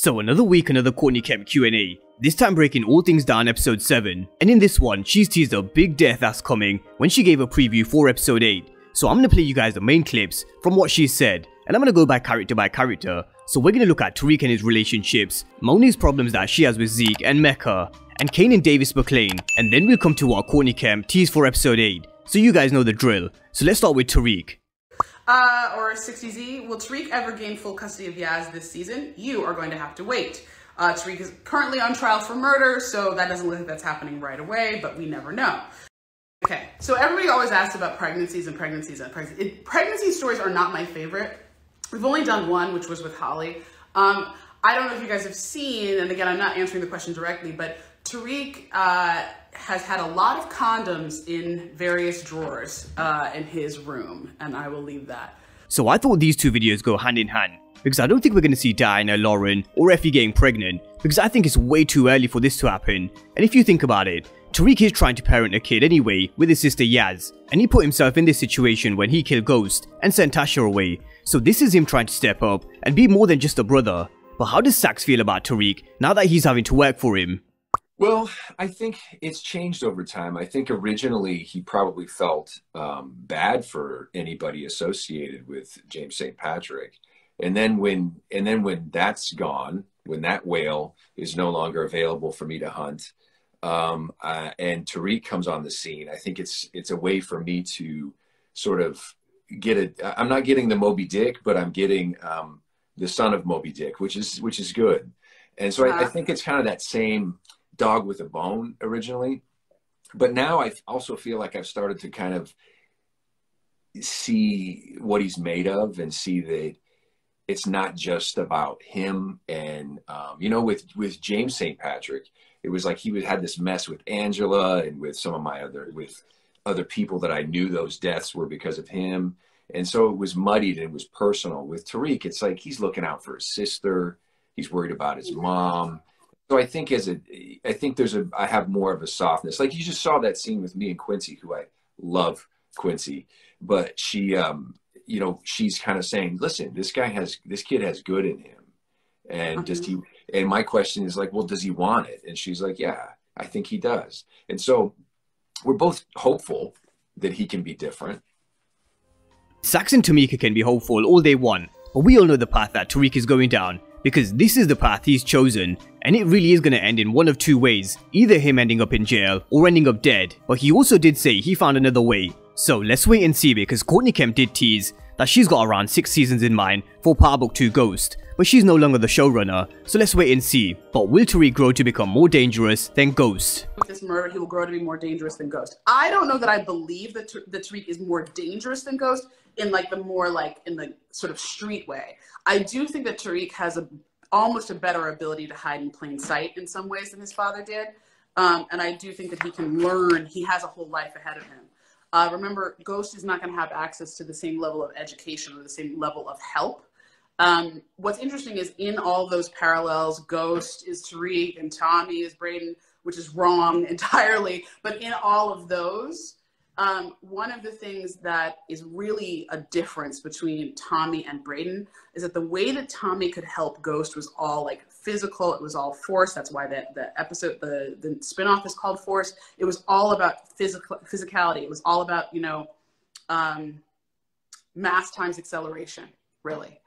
So another week, another Courtney Kemp Q&A, this time breaking all things down episode 7, and in this one, she's teased a big death that's coming when she gave a preview for episode 8. So I'm gonna play you guys the main clips from what she said, and I'm gonna go by character. So we're gonna look at Tariq and his relationships, Monet's problems that she has with Zeke and Mecca, and Kane and Davis McLean, and then we'll come to what Courtney Kemp teased for episode 8. So you guys know the drill. So let's start with Tariq. Or 60Z, will Tariq ever gain full custody of Yaz this season? You are going to have to wait. Tariq is currently on trial for murder, so that doesn't look like that's happening right away, but we never know. Okay, so everybody always asks about pregnancies. Pregnancy stories are not my favorite. We've only done one, which was with Holly. I don't know if you guys have seen, and again, I'm not answering the question directly, but Tariq has had a lot of condoms in various drawers in his room, and I will leave that. So I thought these two videos go hand in hand, because I don't think we're going to see Diana, Lauren, or Effie getting pregnant, because I think it's way too early for this to happen. And if you think about it, Tariq is trying to parent a kid anyway with his sister Yaz, and he put himself in this situation when he killed Ghost and sent Tasha away. So this is him trying to step up and be more than just a brother. But how does Sax feel about Tariq now that he's having to work for him? Well, I think it's changed over time. I think originally he probably felt bad for anybody associated with James St. Patrick. And then when that's gone, when that whale is no longer available for me to hunt, and Tariq comes on the scene, I think it's a way for me to sort of get it. I'm not getting the Moby Dick, but I'm getting the son of Moby Dick, which is good. And so I think it's kind of that same dog with a bone originally, but now I also feel like I've started to kind of see what he's made of and see that it's not just about him. And you know, with James St. Patrick, it was like he had this mess with Angela and with some of my other people that I knew those deaths were because of him. And so it was muddied and it was personal. With Tariq, it's like he's looking out for his sister. He's worried about his mom. So I think I have more of a softness. Like you just saw that scene with me and Quincy, who I love Quincy, but she, you know, she's kind of saying, listen, this kid has good in him. And and my question is like, well, does he want it? And she's like, yeah, I think he does. And so we're both hopeful that he can be different. Sax and Tamika can be hopeful all they want, but we all know the path that Tariq is going down, because this is the path he's chosen, and it really is going to end in one of two ways, either him ending up in jail or ending up dead. But he also did say he found another way. So let's wait and see, because Courtney Kemp did tease that she's got around 6 seasons in mind for Power Book 2 Ghost, but she's no longer the showrunner, so let's wait and see. But will Tariq grow to become more dangerous than Ghost? With this murder, he will grow to be more dangerous than Ghost. I don't know that I believe that Tariq is more dangerous than Ghost in like the more like in the sort of street way. I do think that Tariq has almost a better ability to hide in plain sight in some ways than his father did. And I do think that he can learn. He has a whole life ahead of him. Remember, Ghost is not going to have access to the same level of education or the same level of help. What's interesting is in all those parallels, Ghost is Tariq and Tommy is Brayden, which is wrong entirely. But in all of those, one of the things that is really a difference between Tommy and Brayden is that the way that Tommy could help Ghost was all like physical. It was all force. That's why the episode, the spinoff is called Force. It was all about physicality. It was all about, you know, mass times acceleration, really.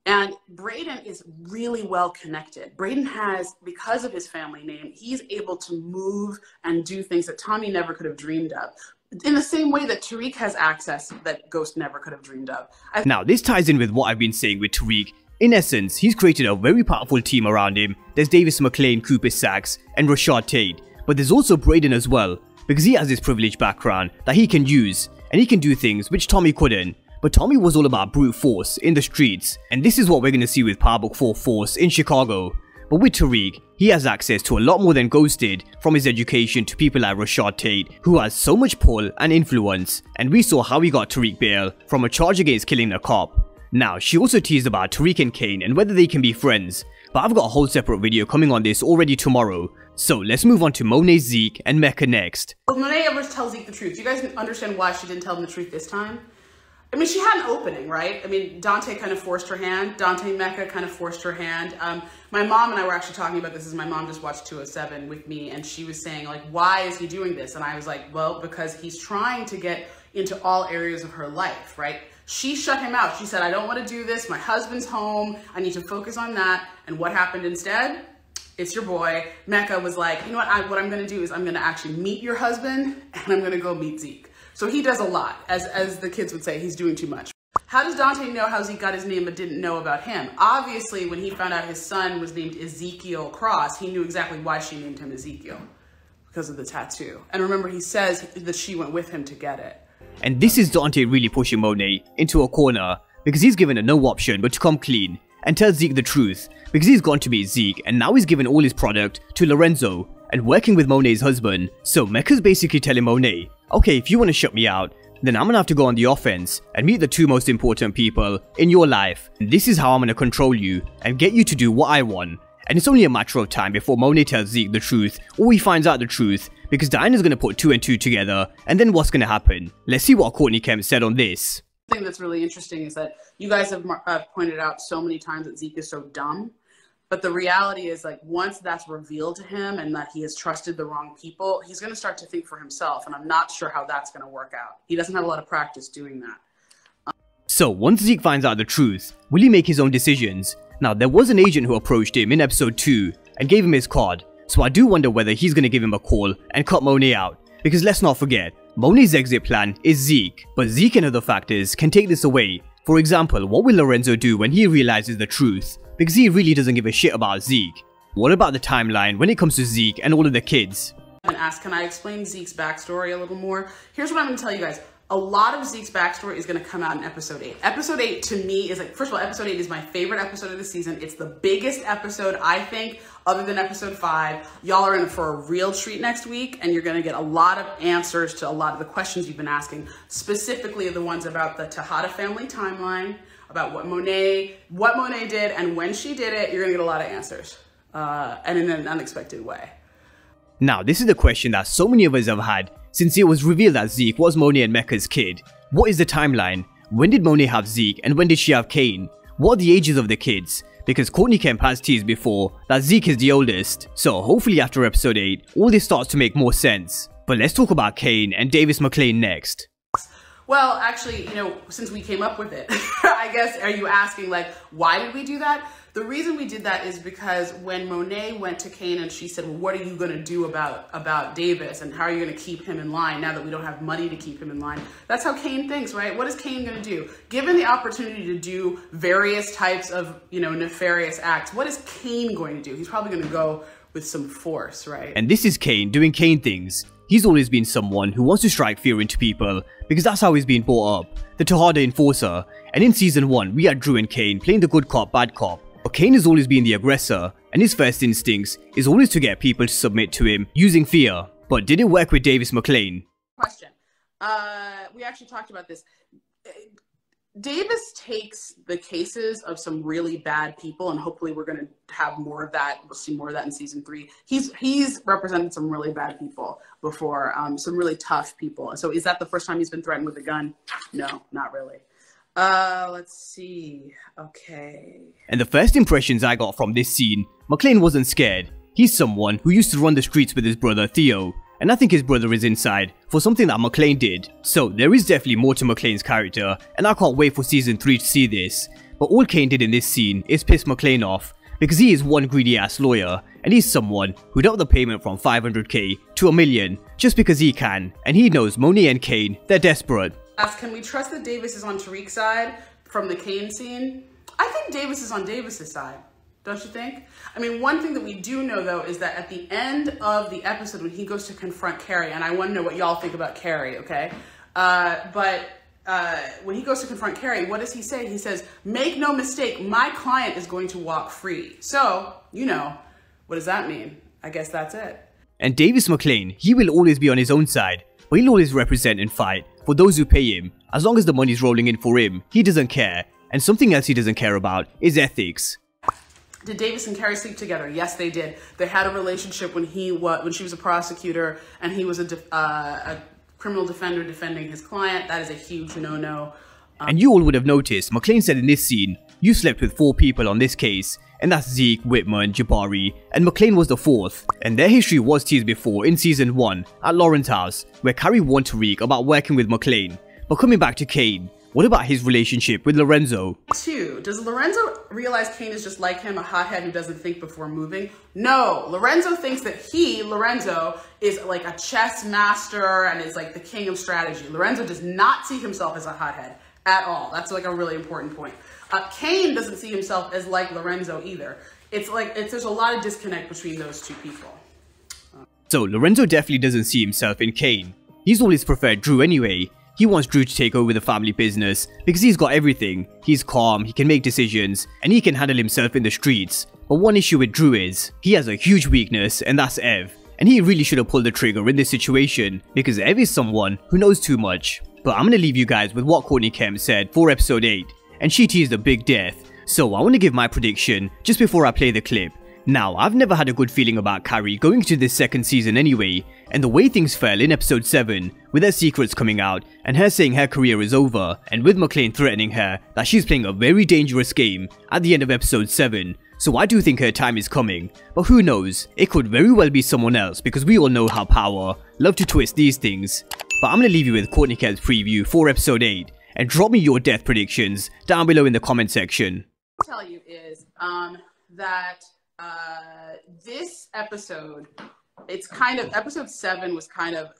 And Brayden is really well connected. Brayden has, because of his family name, he's able to move and do things that Tommy never could have dreamed of. In the same way that Tariq has access that Ghost never could have dreamed of. Now, this ties in with what I've been saying with Tariq. In essence, he's created a very powerful team around him. There's Davis McLean, Cooper Saxe, and Rashad Tate. But there's also Brayden as well, because he has this privileged background that he can use, and he can do things which Tommy couldn't. But Tommy was all about brute force in the streets, and this is what we're going to see with Power Book 4 Force in Chicago. But with Tariq, he has access to a lot more than Ghost did, from his education to people like Rashad Tate, who has so much pull and influence, and we saw how he got Tariq bail from a charge against killing a cop. Now, she also teased about Tariq and Kane and whether they can be friends, but I've got a whole separate video coming on this already tomorrow. So let's move on to Monet, Zeke, and Mecca next. Will Monet ever tell Zeke the truth? Do you guys understand why she didn't tell him the truth this time? I mean, she had an opening, right? I mean, Dante kind of forced her hand. Dante Mecca kind of forced her hand. My mom and I were actually talking about this as my mom just watched 207 with me, and she was saying, like, why is he doing this? And I was like, well, because he's trying to get into all areas of her life, right? She shut him out. She said, I don't want to do this. My husband's home. I need to focus on that. And what happened instead? It's your boy. Mecca was like, you know what I'm going to do is I'm going to actually meet your husband, and I'm going to go meet Zeke. So he does a lot. As the kids would say, he's doing too much. How does Dante know how Zeke got his name but didn't know about him? Obviously, when he found out his son was named Ezekiel Cross, he knew exactly why she named him Ezekiel, because of the tattoo. And remember, he says that she went with him to get it. And this is Dante really pushing Monet into a corner, because he's given her no option but to come clean and tell Zeke the truth, because he's gone to meet Zeke and now he's given all his product to Lorenzo and working with Monet's husband. So Mecca's basically telling Monet, okay, if you want to shut me out, then I'm gonna have to go on the offense and meet the two most important people in your life. And this is how I'm gonna control you and get you to do what I want. And it's only a matter of time before Monet tells Zeke the truth, or he finds out the truth, because Diana's gonna put 2 and 2 together, and then what's gonna happen? Let's see what Courtney Kemp said on this. The thing that's really interesting is that you guys have pointed out so many times that Zeke is so dumb. But the reality is, like, once that's revealed to him and that he has trusted the wrong people, he's going to start to think for himself. And I'm not sure how that's going to work out. He doesn't have a lot of practice doing that. So once Zeke finds out the truth, will he make his own decisions? Now, there was an agent who approached him in episode 2 and gave him his card. So I do wonder whether he's going to give him a call and cut Monet out. Because let's not forget, Monet's exit plan is Zeke. But Zeke and other factors can take this away. For example, what will Lorenzo do when he realizes the truth? Because he really doesn't give a shit about Zeke. What about the timeline when it comes to Zeke and all of the kids? And ask, can I explain Zeke's backstory a little more? Here's what I'm going to tell you guys. A lot of Zeke's backstory is going to come out in episode 8. Episode 8 to me is like, first of all, episode 8 is my favorite episode of the season. It's the biggest episode, I think, other than episode 5. Y'all are in for a real treat next week, and you're going to get a lot of answers to a lot of the questions you've been asking, specifically the ones about the Tejada family timeline, about what Monet did, and when she did it. You're going to get a lot of answers, and in an unexpected way. Now, this is the question that so many of us have had since it was revealed that Zeke was Monet and Mecca's kid. What is the timeline? When did Monet have Zeke and when did she have Kane? What are the ages of the kids? Because Courtney Kemp has teased before that Zeke is the oldest. So hopefully after episode 8, all this starts to make more sense. But let's talk about Kane and Davis McLean next. Well, actually, you know, since we came up with it, I guess, are you asking, like, why did we do that? The reason we did that is because when Monet went to Kane and she said, well, what are you going to do about Davis, and how are you going to keep him in line now that we don't have money to keep him in line? That's how Kane thinks, right? What is Kane going to do? Given the opportunity to do various types of, you know, nefarious acts, what is Kane going to do? He's probably going to go with some force, right? And this is Kane doing Kane things. He's always been someone who wants to strike fear into people, because that's how he's been brought up, the Tejada enforcer. And in season 1, we had Drew and Kane playing the good cop, bad cop. But Kane has always been the aggressor, and his first instincts is always to get people to submit to him using fear. But did it work with Davis McLean? Question. We actually talked about this. Davis takes the cases of some really bad people, and hopefully we're going to have more of that. We'll see more of that in season 3. He's represented some really bad people before, some really tough people. So is that the first time he's been threatened with a gun? No, not really. Let's see. Okay. And the first impressions I got from this scene, McLean wasn't scared. He's someone who used to run the streets with his brother Theo. And I think his brother is inside for something that McLean did. So there is definitely more to McLean's character, and I can't wait for season 3 to see this. But all Kane did in this scene is piss McLean off, because he is one greedy ass lawyer, and he's someone who upped the payment from 500k to $1 million just because he can, and he knows Monet and Kane, they're desperate. Can we trust that Davis is on Tariq's side from the Kane scene? I think Davis is on Davis's side. Don't you think? I mean, one thing that we do know, though, is that at the end of the episode, when he goes to confront Carrie, and I want to know what y'all think about Carrie, okay? When he goes to confront Carrie, what does he say? He says, make no mistake, my client is going to walk free. So, you know, what does that mean? I guess that's it. And Davis McLean, he will always be on his own side, but he'll always represent and fight for those who pay him. As long as the money's rolling in for him, he doesn't care. And something else he doesn't care about is ethics. Did Davis and Carrie sleep together? Yes, they did. They had a relationship when she was a prosecutor and he was a criminal defender defending his client. That is a huge no-no. And you all would have noticed, McClane said in this scene, "You slept with 4 people on this case," and that's Zeke, Whitman, Jabari, and McClane was the 4th. And their history was teased before in season 1 at Lauren's house, where Carrie warned Tariq about working with McClane. But coming back to Kane, what about his relationship with Lorenzo? 2. Does Lorenzo realize Kane is just like him, a hothead who doesn't think before moving? No. Lorenzo thinks that Lorenzo, is like a chess master and is like the king of strategy. Lorenzo does not see himself as a hothead at all. That's like a really important point. Kane doesn't see himself as like Lorenzo either. There's a lot of disconnect between those 2 people. So Lorenzo definitely doesn't see himself in Kane. He's always preferred Drew anyway. He wants Drew to take over the family business because he's got everything. He's calm, he can make decisions, and he can handle himself in the streets. But one issue with Drew is, he has a huge weakness, and that's Ev. And he really should have pulled the trigger in this situation, because Ev is someone who knows too much. But I'm gonna leave you guys with what Courtney Kemp said for episode 8, and she teased a big death. So I want to give my prediction just before I play the clip. Now, I've never had a good feeling about Carrie going into this 2nd season anyway, and the way things fell in episode 7, with her secrets coming out, and her saying her career is over, and with McClane threatening her that she's playing a very dangerous game at the end of episode 7, so I do think her time is coming. But who knows, it could very well be someone else, because we all know how power love to twist these things. But I'm gonna leave you with Courtney Kemp's preview for episode 8, and drop me your death predictions down below in the comment section. What I'll tell you is that this episode, episode 7 was kind of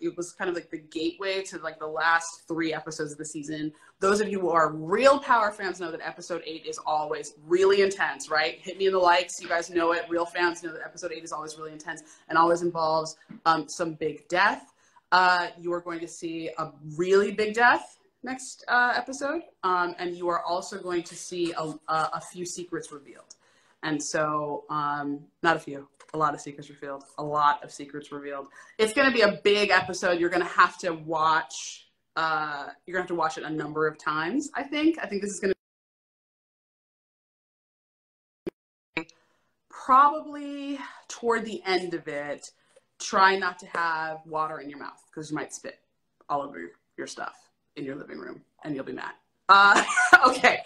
like the gateway to like the last 3 episodes of the season. Those of you who are real Power fans know that episode 8 is always really intense, right? Hit me in the likes, you guys know it. Real fans know that episode 8 is always really intense and always involves some big death. You are going to see a really big death next episode, and you are also going to see a few secrets revealed. And so, not a few, a lot of secrets revealed, It's going to be a big episode. You're going to have to watch, it a number of times, I think. I think this is going to be probably toward the end of it. Try not to have water in your mouth because you might spit all over your stuff in your living room and you'll be mad. Okay.